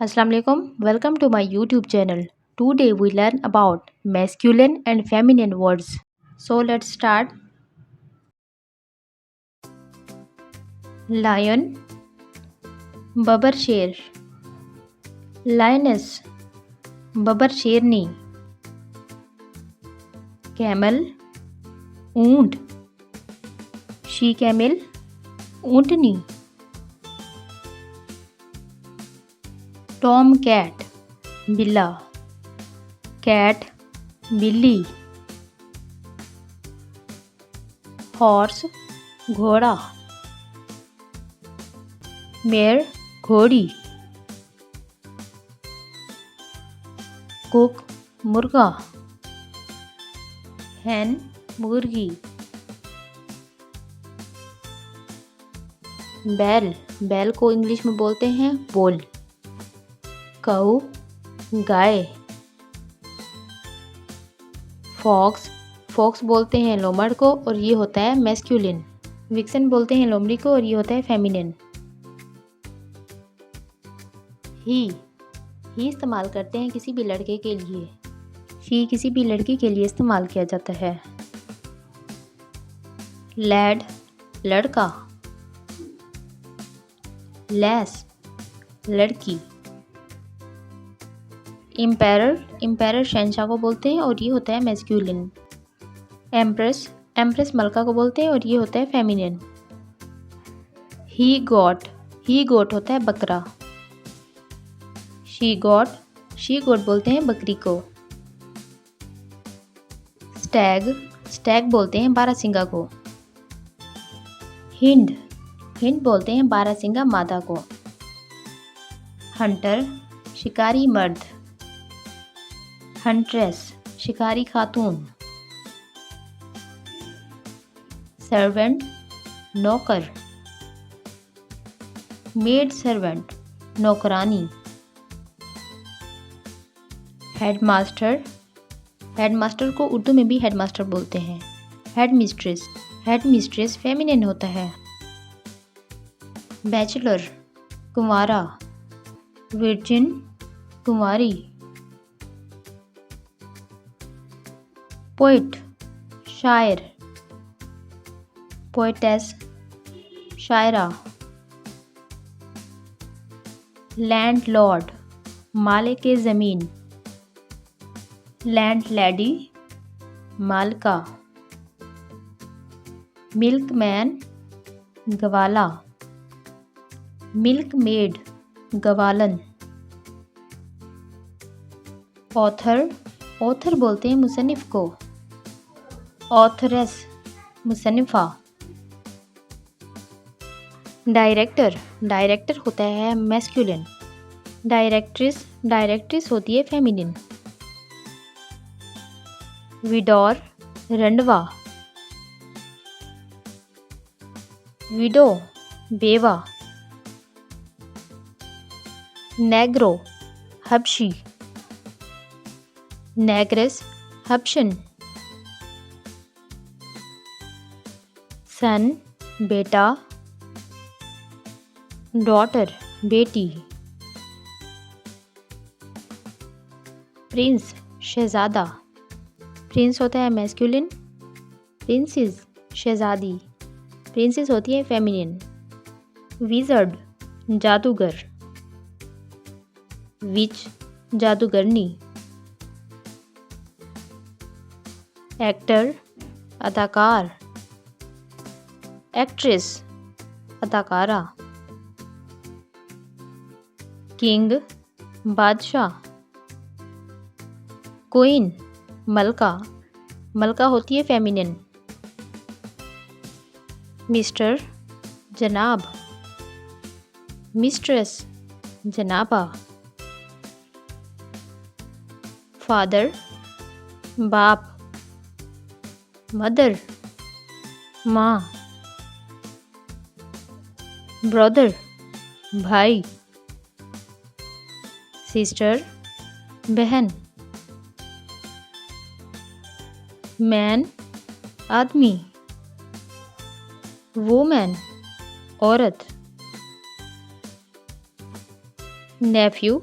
Assalamu alaikum. Welcome to my YouTube channel. Today we learn about masculine and feminine words. So let's start. Lion, babar sher. Lioness, babar sherni. Camel, ऊंट. She camel, ऊंटनी. Tom cat, बिल्ला. Cat, बिल्ली. Horse, घोड़ा. Mare, घोड़ी. Cook, मुर्गा. Hen, मुर्गी. बैल को English में बोलते हैं बुल. काऊ, गाय. फॉक्स बोलते हैं लोमड़ को और ये होता है मैस्कुलिन. विक्सन बोलते हैं लोमड़ी को और ये होता है फेमिनिन. ही इस्तेमाल करते हैं किसी भी लड़के के लिए. शी किसी भी लड़की के लिए इस्तेमाल किया जाता है. लैड, लड़का. लेस, लड़की. एम्पायर शहंशाह को बोलते हैं और ये होता है मैस्कुलिन. एम्प्रेस मलका को बोलते हैं और ये होता है फेमिनिन. ही गोट होता है बकरा. शी गोट बोलते हैं बकरी को. स्टैग बोलते हैं बारहसिंगा को. हिंड बोलते हैं बारहसिंगा मादा को. हंटर, शिकारी मर्द. हंट्रेस, शिकारी खातून. सर्वेंट, नौकर. मेड सर्वेंट, नौकरानी. हेडमास्टर को उर्दू में भी हेडमास्टर बोलते हैं. हेडमिस्ट्रेस फेमिनिन होता है. बैचलर, कुंवारा. वर्जिन, कुंवारी. पोइट, शायर. पोइटेस, शायरा. लैंडलॉर्ड, मालिक ज़मीन. लैंडलेडी, मालका. मिल्कमैन, गवाला. मिल्कमेड, गवालन. ऑथर बोलते हैं मुसन्निफ को. ऑथरेस, मुसन्निफा. डायरेक्टर होता है मैस्कुलिन. डायरेक्ट्रिस होती है फेमिनिन. विडोर, रंडवा. विडो, बेवा. नेग्रो, हबशी. नेग्रेस, हबशन. सन, बेटा. डॉटर, बेटी. प्रिंस, शहजादा. प्रिंस होता है मैस्कुलिन. प्रिंसेस, शहजादी. प्रिंसेस होती है फेमिनिन. विज़र्ड, जादूगर. विच, जादूगरनी. एक्टर, अदाकार. एक्ट्रेस, अदाकारा. किंग, बादशाह. क्वीन, मलका होती है फेमिनिन. मिस्टर, जनाब. मिस्ट्रेस, जनाबा. फादर, बाप. मदर, माँ. ब्रदर, भाई. सिस्टर, बहन. मैन, आदमी. वुमेन, औरत. नेफ्यू,